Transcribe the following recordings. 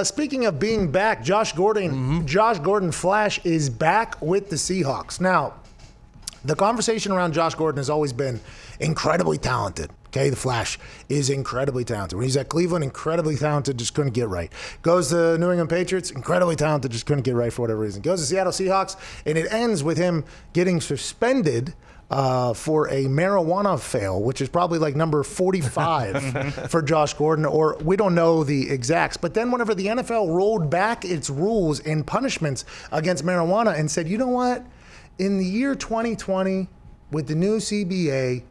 Speaking of being back, Josh Gordon Flash is back with the Seahawks. Now, the conversation around Josh Gordon has always been incredibly talented. Okay, the Flash is incredibly talented. When he's at Cleveland, incredibly talented, just couldn't get right. Goes to New England Patriots, incredibly talented, just couldn't get right for whatever reason. Goes to Seattle Seahawks, and it ends with him getting suspended for a marijuana fail, which is probably like number 45 for Josh Gordon, or we don't know the exacts. But then whenever the NFL rolled back its rules and punishments against marijuana and said, you know what, in the year 2020, with the new CBA,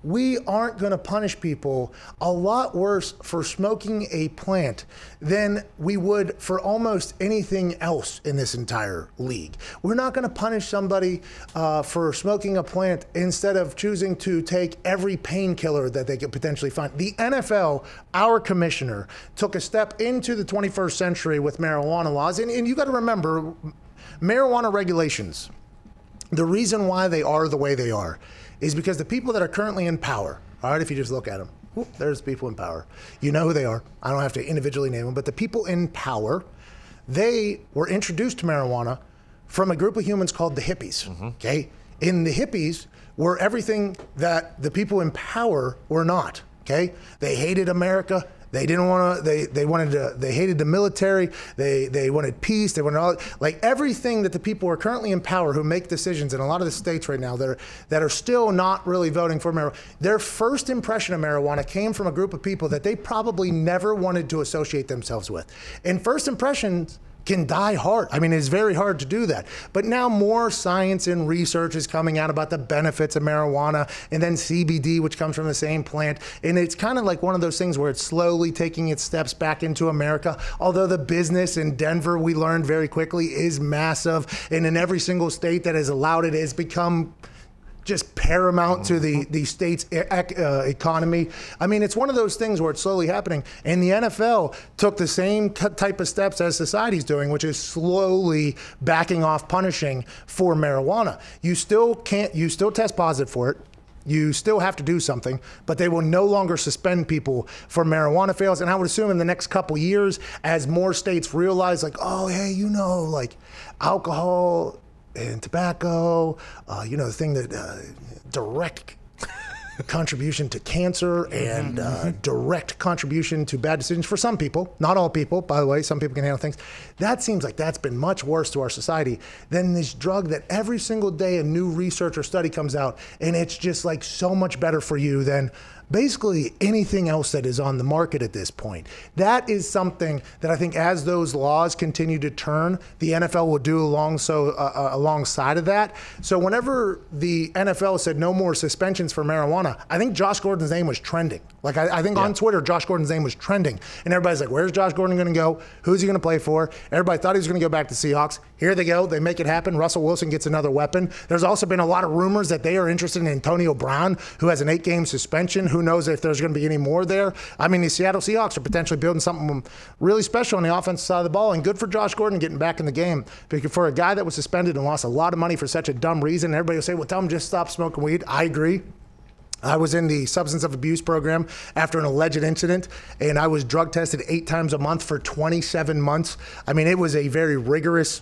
we aren't going to punish people a lot worse for smoking a plant than we would for almost anything else in this entire league. We're not going to punish somebody for smoking a plant instead of choosing to take every painkiller that they could potentially find. The NFL, our commissioner, took a step into the 21st century with marijuana laws. And you got to remember, marijuana regulations, the reason why they are the way they are is because the people that are currently in power, all right, if you just look at them, there's people in power. You know who they are. I don't have to individually name them, but the people in power, they were introduced to marijuana from a group of humans called the hippies, okay? And the hippies were everything that the people in power were not, okay? They hated America. They didn't want to. They hated the military. They wanted peace. They wanted all, like everything that the people who are currently in power who make decisions in a lot of the states right now that are still not really voting for marijuana. Their first impression of marijuana came from a group of people that they probably never wanted to associate themselves with. And first impressions can die hard. I mean, it's very hard to do that. But now more science and research is coming out about the benefits of marijuana, and then CBD, which comes from the same plant. And it's kind of like one of those things where it's slowly taking its steps back into America. Although the business in Denver, we learned very quickly, is massive. And in every single state that has allowed it, has become just paramount to the state's economy. I mean, it's one of those things where it's slowly happening. And the NFL took the same type of steps as society's doing, which is slowly backing off punishing for marijuana. You still test positive for it. You still have to do something, but they will no longer suspend people for marijuana fails. And I would assume in the next couple years, as more states realize, like, oh, hey, you know, like alcohol and tobacco, the thing that direct contribution to cancer and direct contribution to bad decisions for some people, not all people, by the way, some people can handle things. That seems like that's been much worse to our society than this drug that every single day a new research or study comes out, and it's just like so much better for you than basically anything else that is on the market at this point. That is something that I think as those laws continue to turn, the NFL will do alongside of that. So whenever the NFL said no more suspensions for marijuana, I think Josh Gordon's name was trending. Like I think on Twitter, Josh Gordon's name was trending. And everybody's like, where's Josh Gordon going to go? Who's he going to play for? Everybody thought he was going to go back to Seahawks. Here they go. They make it happen. Russell Wilson gets another weapon. There's also been a lot of rumors that they are interested in Antonio Brown, who has an 8-game suspension. Who knows if there's going to be any more there? I mean, the Seattle Seahawks are potentially building something really special on the offensive side of the ball, and good for Josh Gordon getting back in the game. Because for a guy that was suspended and lost a lot of money for such a dumb reason, everybody will say, well, tell him just stop smoking weed. I agree. I was in the substance of abuse program after an alleged incident, and I was drug tested 8 times a month for 27 months. I mean, it was a very rigorous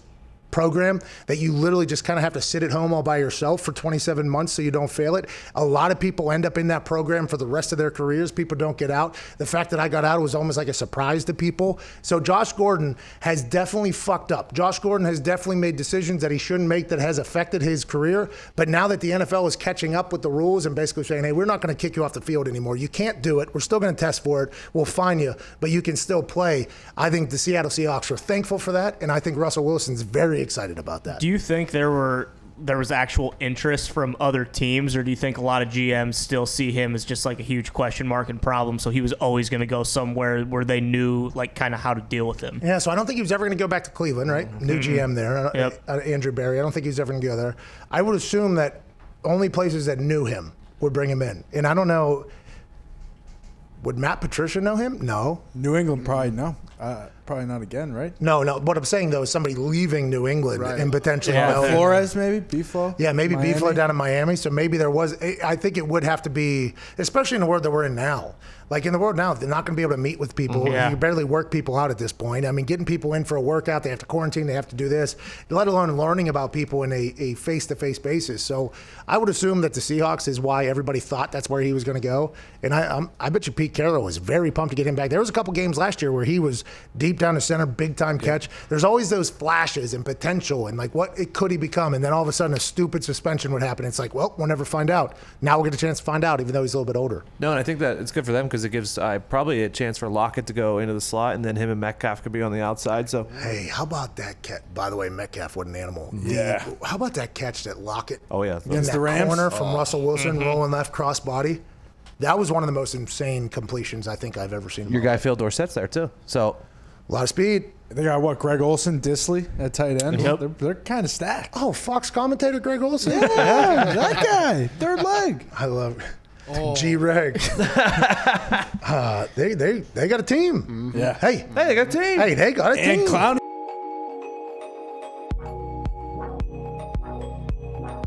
program that you literally just kind of have to sit at home all by yourself for 27 months so you don't fail it. A lot of people end up in that program for the rest of their careers. People don't get out. The fact that I got out was almost like a surprise to people. So Josh Gordon has definitely fucked up. Josh Gordon has definitely made decisions that he shouldn't make that has affected his career. But now that the NFL is catching up with the rules and basically saying, hey, we're not going to kick you off the field anymore. You can't do it. We're still going to test for it. We'll fine you, but you can still play. I think the Seattle Seahawks are thankful for that, and I think Russell Wilson's very excited about that. Do you think there was actual interest from other teams, or do you think a lot of GMs still see him as just like a huge question mark and problem, so he was always going to go somewhere where they knew like kind of how to deal with him? Yeah, so I don't think he was ever going to go back to Cleveland, right? New GM there, Andrew Berry. I don't think he was ever going to go there. I would assume that only places that knew him would bring him in. And I don't know, would Matt Patricia know him? No. New England probably no. Probably not again, right? No. What I'm saying, though, is somebody leaving New England and potentially Flores, maybe? B-Flow? Yeah, maybe B-Flow down in Miami. So maybe there was – I think it would have to be – especially in the world that we're in now. Like in the world now, they're not going to be able to meet with people. Yeah. You barely work people out at this point. I mean, getting people in for a workout, they have to quarantine, they have to do this, let alone learning about people in a face-to-face basis. So I would assume that the Seahawks is why everybody thought that's where he was going to go. And I bet you Pete Carroll was very pumped to get him back. There was a couple games last year where he was deep down the center, big-time catch. There's always those flashes and potential and like what could he become? And then all of a sudden a stupid suspension would happen. It's like, well, we'll never find out. Now we'll get a chance to find out, even though he's a little bit older. No, and I think that it's good for them because it gives probably a chance for Lockett to go into the slot, and then him and Metcalf could be on the outside. So hey, how about that catch? By the way, Metcalf, what an animal. Yeah. How about that catch that Lockett? Oh yeah, In that the Rams? corner from Russell Wilson, rolling left cross body. That was one of the most insane completions I think I've ever seen. your guy Phil Dorsett's there too. So A lot of speed. They got what? Greg Olsen, Disley at tight end. Yep. They're kind of stacked. Oh, Fox commentator Greg Olsen. Yeah, that guy, third leg. I love G-Reg. They got a team. Yeah. Hey, they got a team. they got a team. And Clowney.